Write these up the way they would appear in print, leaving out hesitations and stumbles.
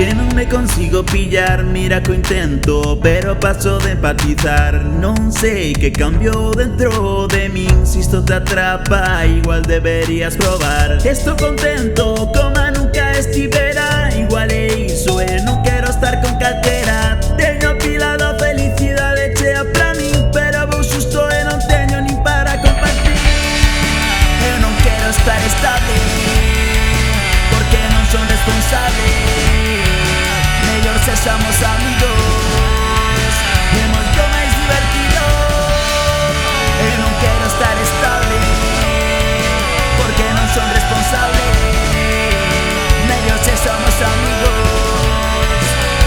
Que non me consigo pillar, mira que o intento, pero paso de empatizar. Non sei que cambiou dentro de min, se isto te atrapa, igual deberías probar. Estou contento como nunca estivera, igual é iso e non quero estar con calquera. Teño pila da felicidade chea pra min, pero vou susto e non teño nin para compartir. Eu non quero estar estable, porque non son responsable. Mellor sexamos amigos, é moito máis divertido. Eu non quero estar estable, porque non son responsable. Mellor sexamos amigos,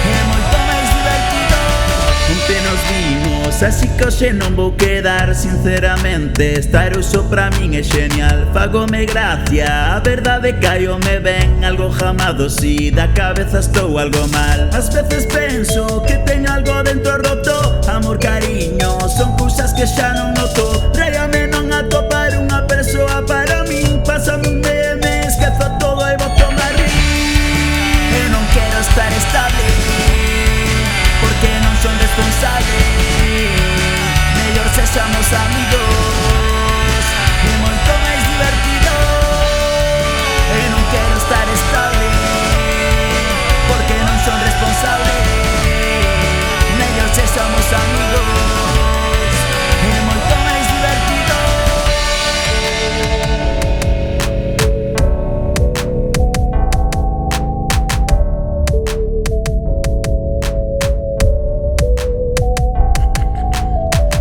é moito máis divertido. Onte nos vimos, así que hoxe non vou quedar. Sinceramente, estar uso pra min é genial. Fagome gracia, a verdade caio-me ben. Algo jamado, si da cabeza estou algo mal. Ás veces penso que teño algo dentro roto. Amor, cariño, son cousas que xa non noto. Régame non atopar unha persoa para min. Pásame un mes, me esquezo todo e boto a rir. Eu non quero estar estable, porque non son responsable. Mellor sexamos amigos, é moito máis divertido. Eu non quero estar estable, porque non son responsable. Mellor sexamos amigos, é moito máis divertido.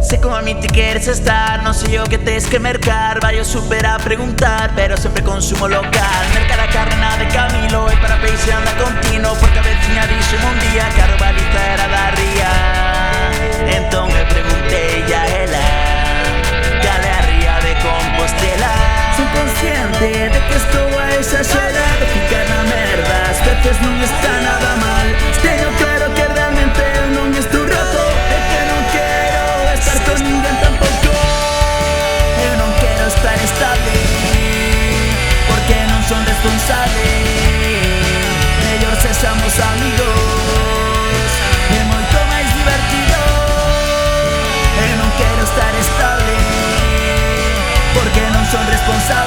Sé como a mí te quieres estar, non sei o que tes que mercar. Vai ao super a preguntar, pero sempre consumo local. Mercar a carne de Camilo e para peixe anda continuo, porque a veciña dixome un día que a robaliza era da ría. Entón me preguntei a ela cal é a ría de Compostela. Son consciente de que estou a exagerar, ficar na merda ás veces non está nada mal. Teño claro que realmente eu non estou roto, e que non quero estar con ninguén tampouco. Eu non quero estar estable, porque non son responsable. Mellor sexamos amigos, é moito máis divertido. Eu non quero estar estable, porque non son responsable.